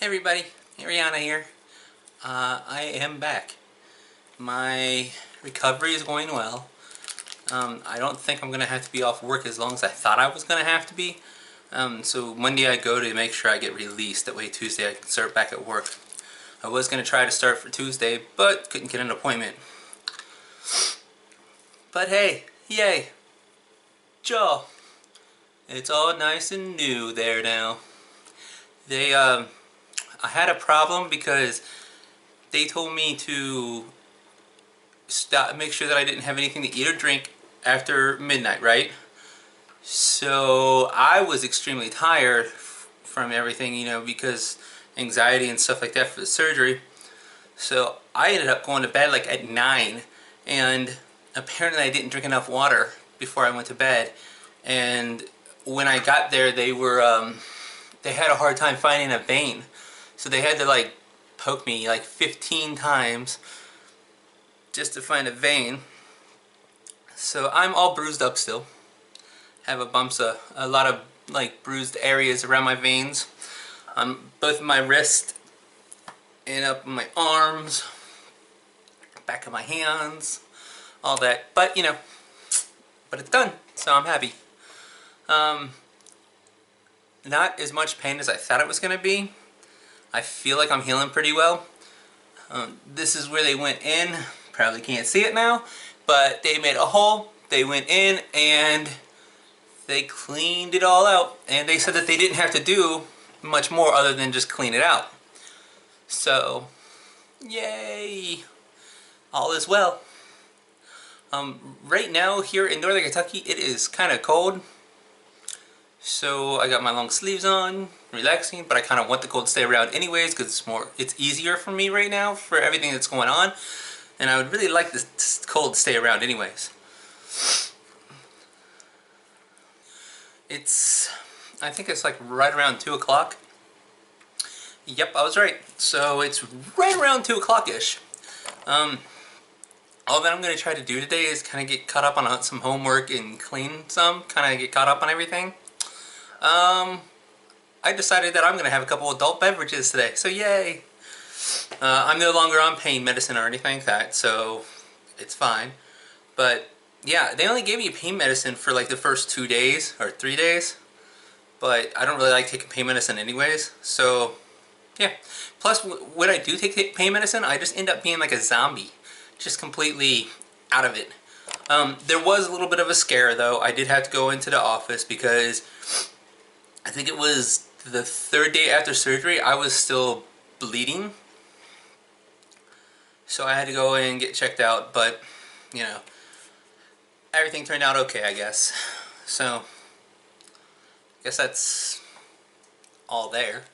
Hey everybody, Ariana here. I am back. My recovery is going well. I don't think I'm going to have to be off work as long as I thought I was going to have to be. So Monday I go to make sure I get released. That way Tuesday I can start back at work. I was going to try to start for Tuesday, but couldn't get an appointment. But hey, yay! Joe, it's all nice and new there now. I had a problem because they told me to make sure that I didn't have anything to eat or drink after midnight, right? So I was extremely tired from everything, because anxiety and stuff like that for the surgery. So I ended up going to bed like at 9, and apparently I didn't drink enough water before I went to bed. And when I got there, they had a hard time finding a vein. So they had to poke me 15 times just to find a vein. So I'm all bruised up still. Have a lot of bruised areas around my veins on both of my wrists and up my arms, back of my hands, all that. But but it's done, so I'm happy. Not as much pain as I thought it was going to be. I feel like I'm healing pretty well. This is where they went in. Probably can't see it now, but they made a hole. They went in and they cleaned it all out. And they said that they didn't have to do much more other than just clean it out. So, yay! All is well. Right now here in Northern Kentucky, it is kind of cold. So I got my long sleeves on, relaxing, but I kind of want the cold to stay around anyways because it's easier for me right now for everything that's going on. And I would really like this cold to stay around anyways. I think it's right around 2 o'clock. Yep, I was right. So it's right around 2 o'clock-ish. All that I'm going to try to do today is kind of get caught up on some homework and clean some, kind of get caught up on everything. I decided that I'm going to have a couple adult beverages today, so yay! I'm no longer on pain medicine or anything like that, so it's fine. But yeah, they only gave me pain medicine for the first 2 days or 3 days, but I don't really like taking pain medicine anyways, so yeah. Plus, when I do take pain medicine, I just end up being like a zombie, just completely out of it. There was a little bit of a scare though. I did have to go into the office because I think it was the 3rd day after surgery, I was still bleeding. So I had to go in and get checked out, but, everything turned out okay, I guess. So, I guess that's all there.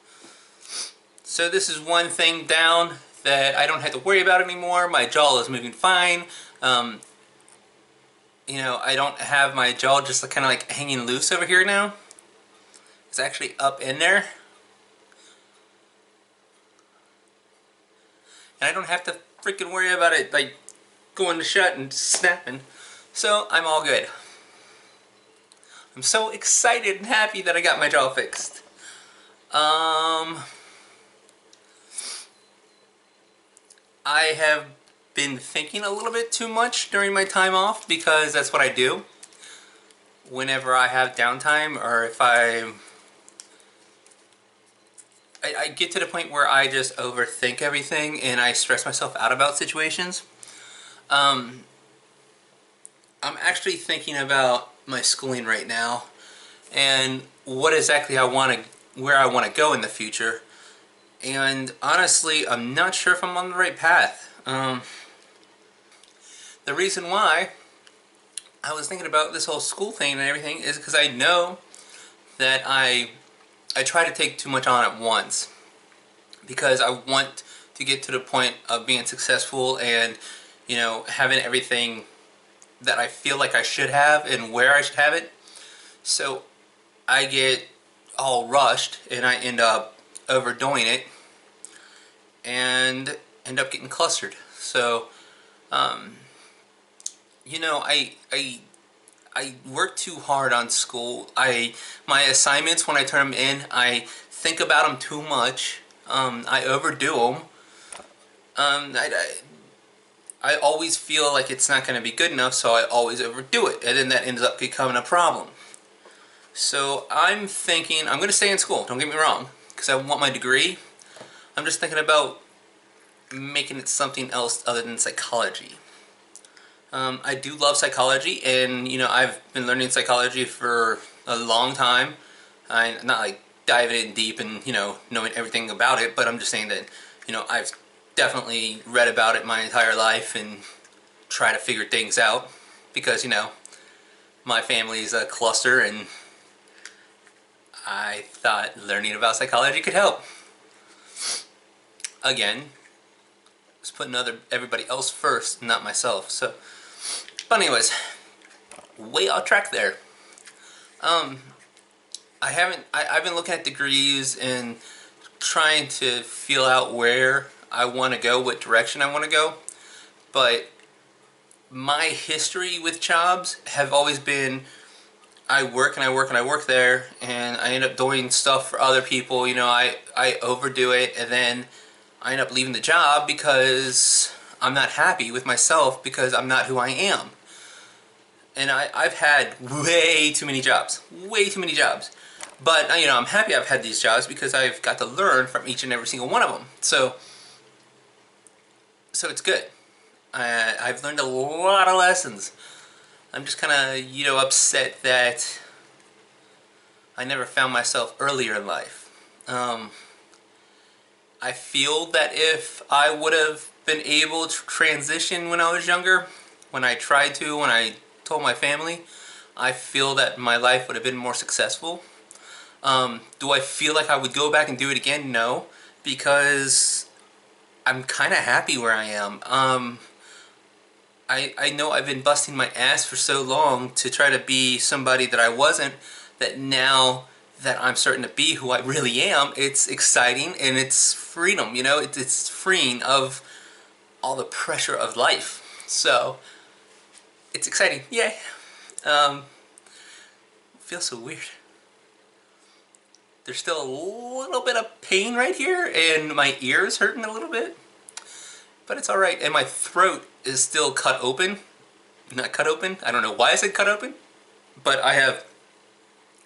So this is one thing down that I don't have to worry about anymore. My jaw is moving fine. I don't have my jaw just kind of hanging loose over here now. It's actually up in there. And I don't have to freaking worry about it going to shut and snapping. So I'm all good. I'm so excited and happy that I got my jaw fixed. I have been thinking a little bit too much during my time off because that's what I do. Whenever I have downtime or if I get to the point where I just overthink everything and I stress myself out about situations. I'm actually thinking about my schooling right now and what exactly where I want to go in the future. And honestly, I'm not sure if I'm on the right path. The reason why I was thinking about this whole school thing and everything is because I know that I try to take too much on at once because I want to get to the point of being successful and having everything that I feel like I should have and where I should have it. So I get all rushed and I end up overdoing it and end up getting clustered. So I work too hard on school. My assignments, when I turn them in, I think about them too much. I overdo them. I always feel like it's not going to be good enough, so I always overdo it, and then that ends up becoming a problem. So I'm thinking, I'm going to stay in school, don't get me wrong, because I want my degree. I'm just thinking about making it something else other than psychology. I do love psychology, and I've been learning psychology for a long time. I'm not like diving in deep and knowing everything about it, but I'm just saying that I've definitely read about it my entire life and try to figure things out because my family's a cluster, and I thought learning about psychology could help. Again, just putting everybody else first, not myself. So, but anyways, way off track there. I've been looking at degrees and trying to feel out where I want to go, what direction I want to go. But my history with jobs have always been I work and I work and I work there, and I end up doing stuff for other people. I overdo it, and then I end up leaving the job because I'm not happy with myself because I'm not who I am. And I've had way too many jobs. Way too many jobs. But, I'm happy I've had these jobs because I've got to learn from each and every single one of them. So it's good. I've learned a lot of lessons. I'm just kind of, upset that I never found myself earlier in life. I feel that if I would have been able to transition when I was younger, when I tried to, when I told my family, I feel that my life would have been more successful. Do I feel like I would go back and do it again? No, because I'm kind of happy where I am. I know I've been busting my ass for so long to try to be somebody that I wasn't, that now that I'm starting to be who I really am, it's exciting and it's freedom, it's freeing of all the pressure of life. So, it's exciting, yay. Feels so weird. There's still a little bit of pain right here, and my ear's hurting a little bit. But it's alright, and my throat is still cut open. Not cut open, I don't know why I said cut open. But I have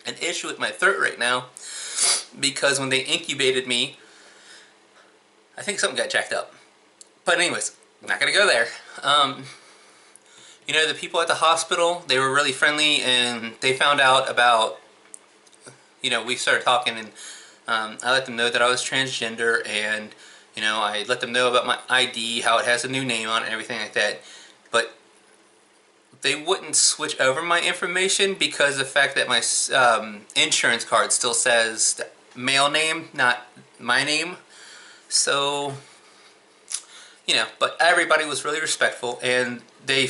an issue with my throat right now because when they incubated me, I think something got jacked up. But anyways, I'm not gonna go there. The people at the hospital, they were really friendly, and they found out about, we started talking, and I let them know that I was transgender, and I let them know about my ID, how it has a new name on it and everything like that. But they wouldn't switch over my information because of the fact that my insurance card still says male name, not my name. So, but everybody was really respectful, and they,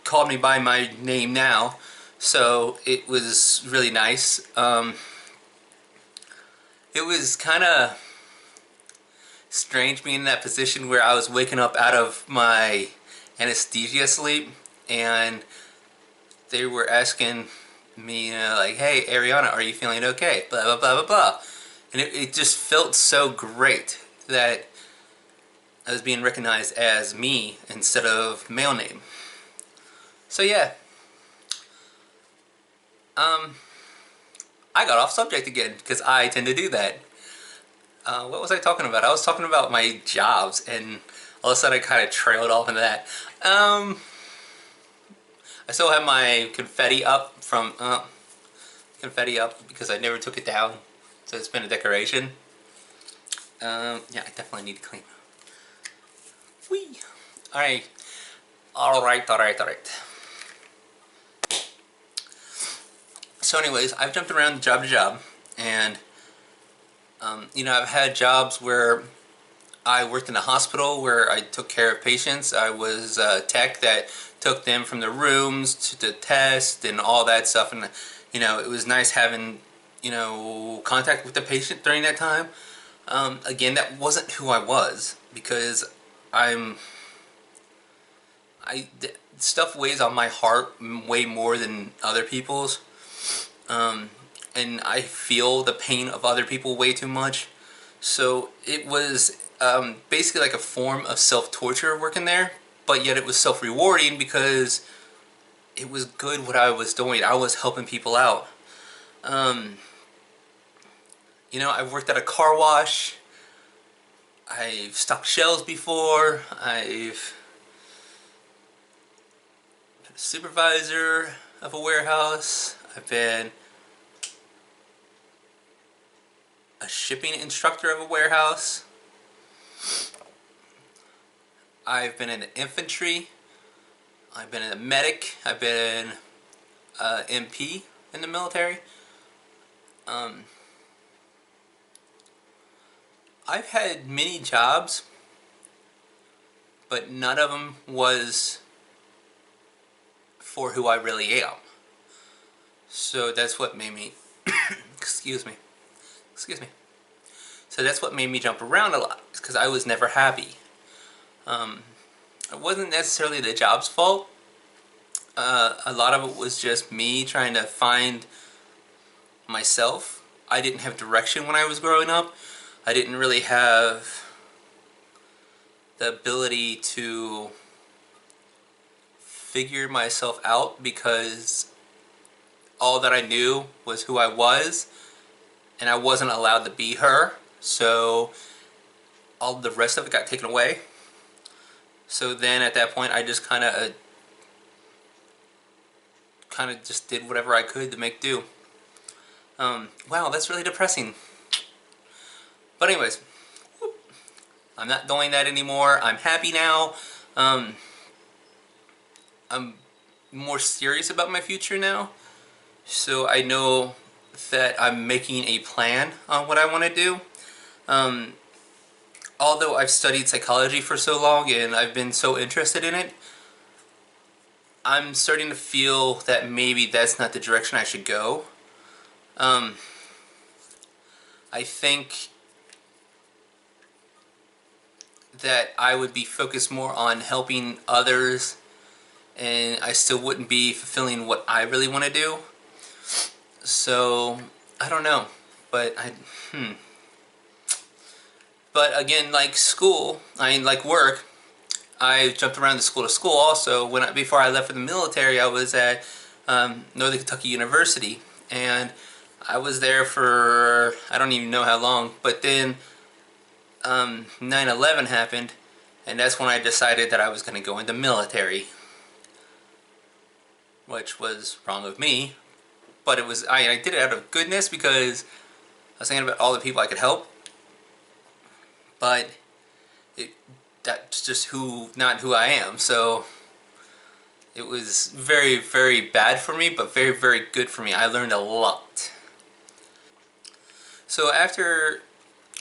called me by my name now. So it was really nice. It was kind of strange being in that position where I was waking up out of my anesthesia sleep, and they were asking me, like, hey, Ariana, are you feeling okay? Blah, blah, blah, blah, blah. And it just felt so great that I was being recognized as me instead of male name. So yeah. I got off subject again because I tend to do that. What was I talking about? I was talking about my jobs, and all of a sudden I kind of trailed off into that. I still have my confetti up from because I never took it down, so it's been a decoration. Yeah, I definitely need to clean. Whee! Alright. Alright. So anyways, I've jumped around job to job, and I've had jobs where I worked in a hospital where I took care of patients. I was a tech that took them from the rooms to the test and all that stuff, and it was nice having contact with the patient during that time. Again, that wasn't who I was because stuff weighs on my heart way more than other people's. And I feel the pain of other people way too much. So it was basically like a form of self-torture working there, but yet it was self-rewarding because it was good what I was doing. I was helping people out. Um, I've worked at a car wash. I've stocked shelves before. I've been a supervisor of a warehouse. I've been a shipping instructor of a warehouse. I've been in the infantry. I've been a medic. I've been MP in the military. Um, I've had many jobs, but none of them was for who I really am. So that's what made me, excuse me. So that's what made me jump around a lot, because I was never happy. It wasn't necessarily the job's fault. A lot of it was just me trying to find myself. I didn't have direction when I was growing up. I didn't really have the ability to figure myself out because all that I knew was who I was, and I wasn't allowed to be her. So all the rest of it got taken away. So then at that point I just kind of just did whatever I could to make do. Wow, that's really depressing. But anyways, I'm not doing that anymore. I'm happy now. I'm more serious about my future now. So I know that I'm making a plan on what I want to do. Although I've studied psychology for so long and I've been so interested in it, I'm starting to feel that maybe that's not the direction I should go. I think that I would be focused more on helping others, and I still wouldn't be fulfilling what I really want to do. So I don't know, but But again, like school, like work, I jumped around the school to school also. Before I left for the military, I was at Northern Kentucky University, and I was there for I don't even know how long. But then 9/11 happened, and that's when I decided that I was going to go into military, which was wrong of me. But it was I did it out of goodness because I was thinking about all the people I could help. But that's just not who I am. So it was very, very bad for me, but very, very good for me. I learned a lot. So after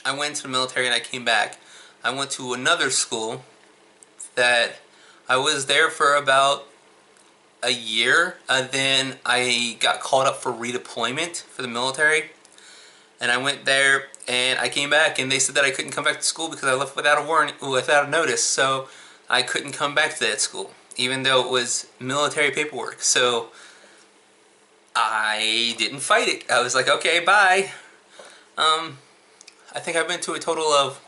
I went to the military and I came back, I went to another school that I was there for about a year. Then I got called up for redeployment for the military. And I went there and I came back and they said that I couldn't come back to school because I left without a warning, without a notice. So I couldn't come back to that school, even though it was military paperwork. So I didn't fight it. I was like, okay, bye. I think I've been to a total of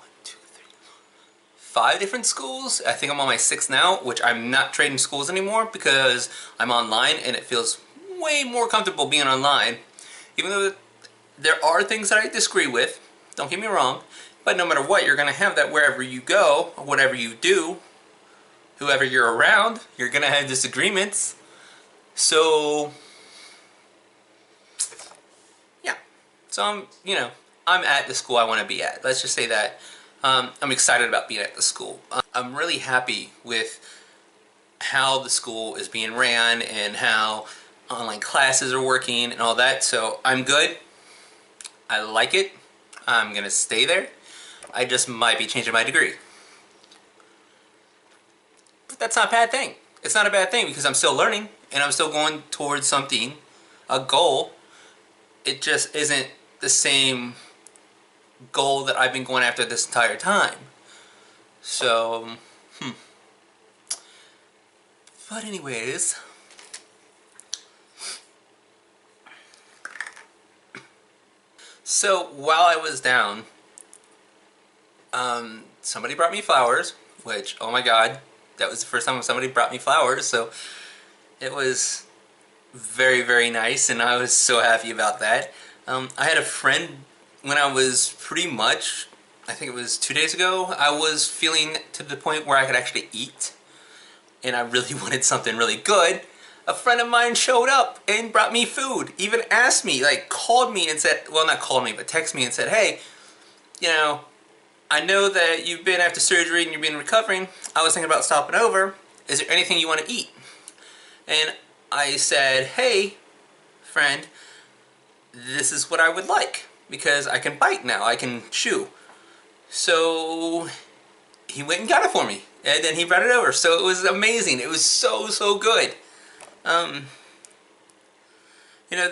5 different schools. I think I'm on my 6th now, which I'm not trading schools anymore because I'm online and it feels way more comfortable being online. Even though there are things that I disagree with, don't get me wrong, but no matter what, you're going to have that wherever you go, or whatever you do, whoever you're around, you're going to have disagreements. So, yeah. So I'm at the school I want to be at. Let's just say that. I'm excited about being at the school. I'm really happy with how the school is being ran and how online classes are working and all that. So I'm good. I like it. I'm going to stay there. I just might be changing my degree. But that's not a bad thing. It's not a bad thing because I'm still learning and I'm still going towards something, a goal. It just isn't the same goal that I've been going after this entire time. So, But anyways, so while I was down, Somebody brought me flowers, which, oh my god, that was the first time somebody brought me flowers, so it was very, very nice, and I was so happy about that. I had a friend when I was pretty much, I think it was 2 days ago, I was feeling to the point where I could actually eat, and I really wanted something really good. A friend of mine showed up and brought me food, even asked me, like called me and said, well, not called me, but texted me and said, hey, you know, I know that you've been after surgery and you've been recovering. I was thinking about stopping over. Is there anything you want to eat? And I said, hey, friend, this is what I would like, because I can bite now, I can chew. So he went and got it for me, and then he brought it over. So it was amazing. It was so, so good. You know,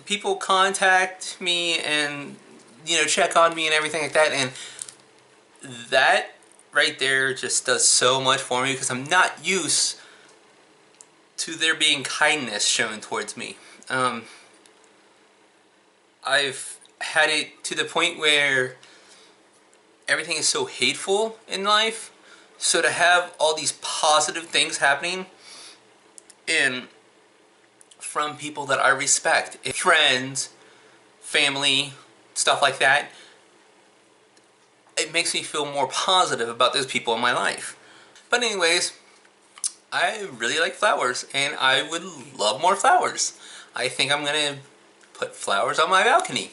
people contact me and, you know, check on me and everything like that, and that right there just does so much for me, because I'm not used to there being kindness shown towards me. I've had it to the point where everything is so hateful in life, so to have all these positive things happening in from people that I respect, friends, family, stuff like that, it makes me feel more positive about those people in my life. But anyways, I really like flowers, and I would love more flowers. I think I'm gonna put flowers on my balcony.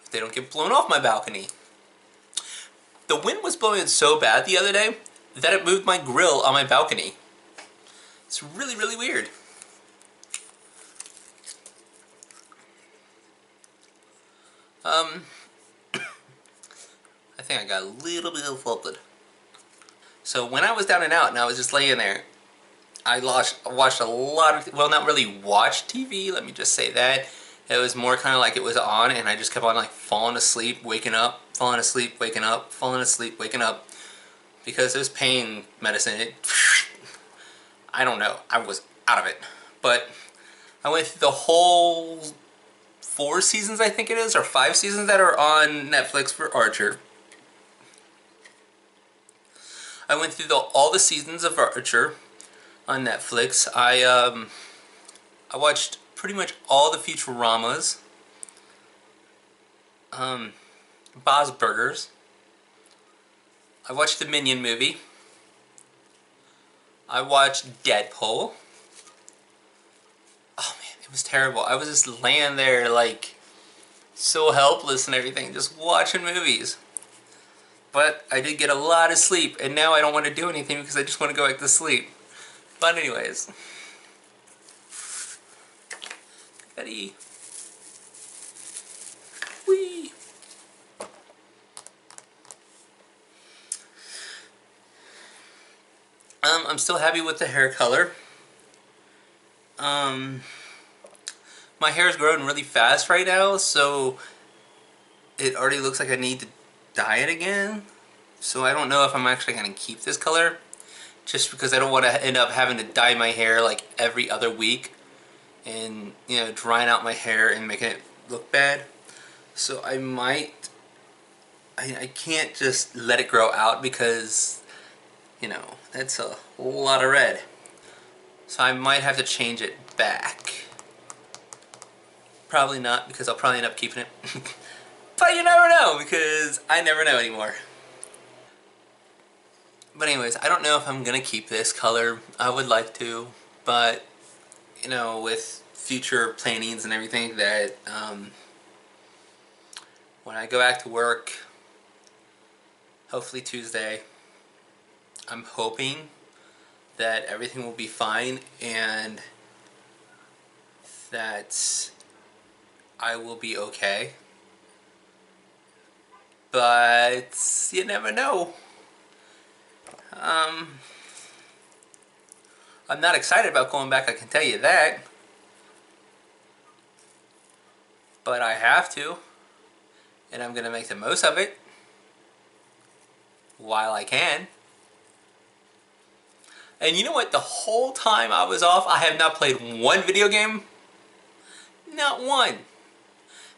If they don't get blown off my balcony. The wind was blowing so bad the other day that it moved my grill on my balcony. It's really, really weird. I think I got a little bit of flooded. So when I was down and out and I was just laying there, I watched a lot of, well, not really watched TV, let me just say that. It was more kind of like it was on, and I just kept on like falling asleep, waking up, falling asleep, waking up, falling asleep, waking up. Because it was pain medicine. I don't know, I was out of it. But I went through the whole 4 seasons, I think it is, or 5 seasons that are on Netflix for Archer. I went through all the seasons of Archer on Netflix. I watched pretty much all the Futuramas. Bob's Burgers. I watched the Minion movie. I watched Deadpool. Oh man, it was terrible. I was just laying there like so helpless and everything, just watching movies. But I did get a lot of sleep, and now I don't want to do anything because I just want to go back to sleep. But anyways. Betty. Whee! I'm still happy with the hair color. My hair is growing really fast right now, so it already looks like I need to dye it again. So I don't know if I'm actually going to keep this color, just because I don't want to end up having to dye my hair like every other week and, you know, drying out my hair and making it look bad. So I might, I can't just let it grow out because, you know, that's a lot of red. So I might have to change it back. Probably not, because I'll probably end up keeping it. But you never know, because I never know anymore. But anyways, I don't know if I'm going to keep this color. I would like to, but, you know, with future plannings and everything that, when I go back to work, hopefully Tuesday, I'm hoping that everything will be fine and that I will be okay. But you never know. I'm not excited about going back, I can tell you that. But I have to. And I'm going to make the most of it while I can. And you know what? The whole time I was off, I have not played one video game. Not one.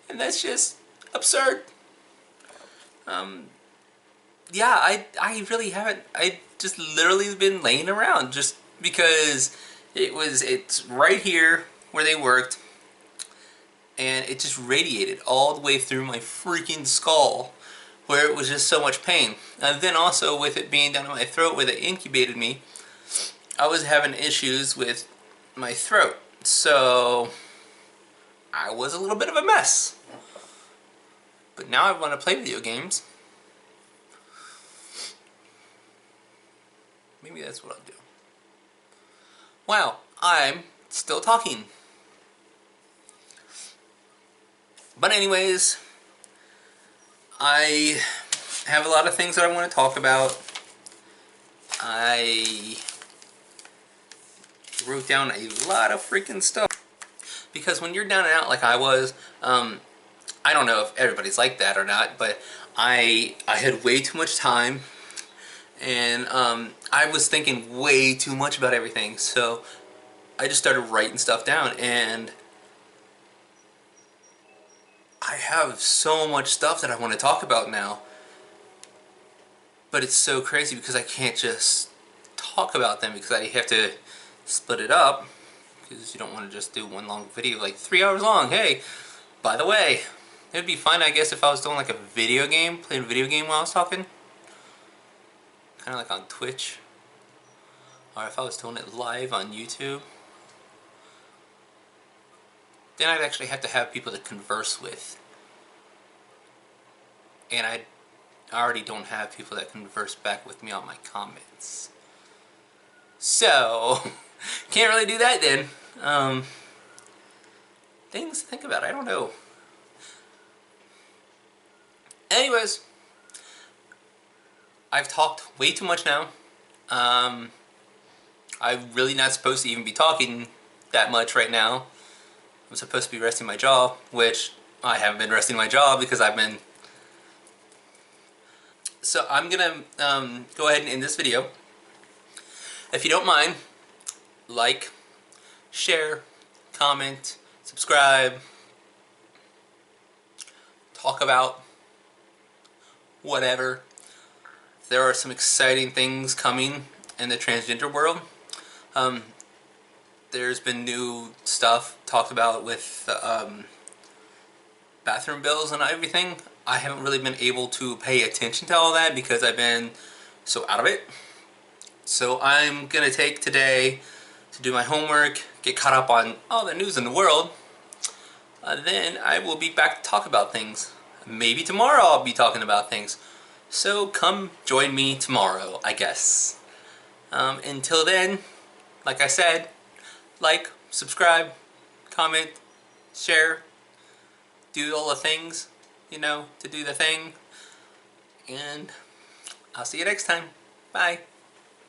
And that's just absurd. Yeah, I really haven't. I just literally been laying around just because it's right here where they worked, and it just radiated all the way through my freaking skull, where it was just so much pain. And then also with it being down in my throat where they incubated me, I was having issues with my throat. So I was a little bit of a mess. But now I want to play video games. Maybe that's what I'll do. Wow, I'm still talking. But anyways, I have a lot of things that I want to talk about. I wrote down a lot of freaking stuff. Because when you're down and out like I was, I don't know if everybody's like that or not, but I had way too much time, and I was thinking way too much about everything, so I just started writing stuff down, and I have so much stuff that I want to talk about now, but it's so crazy because I can't just talk about them because I have to split it up, because you don't want to just do one long video like 3 hours long. Hey, by the way, it would be fun, I guess, if I was doing like a video game, playing a video game while I was talking. Kind of like on Twitch. Or if I was doing it live on YouTube. Then I'd actually have to have people to converse with. And I already don't have people that converse back with me on my comments. So, can't really do that then. Things to think about, I don't know. Anyways, I've talked way too much now. I'm really not supposed to even be talking that much right now. I'm supposed to be resting my jaw, which I haven't been resting my jaw because I've been... So I'm gonna go ahead and end this video. If you don't mind, like, share, comment, subscribe, talk about whatever. There are some exciting things coming in the transgender world. There's been new stuff talked about with bathroom bills and everything. I haven't really been able to pay attention to all that because I've been so out of it. So I'm gonna take today to do my homework, get caught up on all the news in the world. Then I will be back to talk about things. Maybe tomorrow I'll be talking about things. So come join me tomorrow, I guess. Until then, like I said, like, subscribe, comment, share, do all the things, you know, to do the thing. And I'll see you next time. Bye.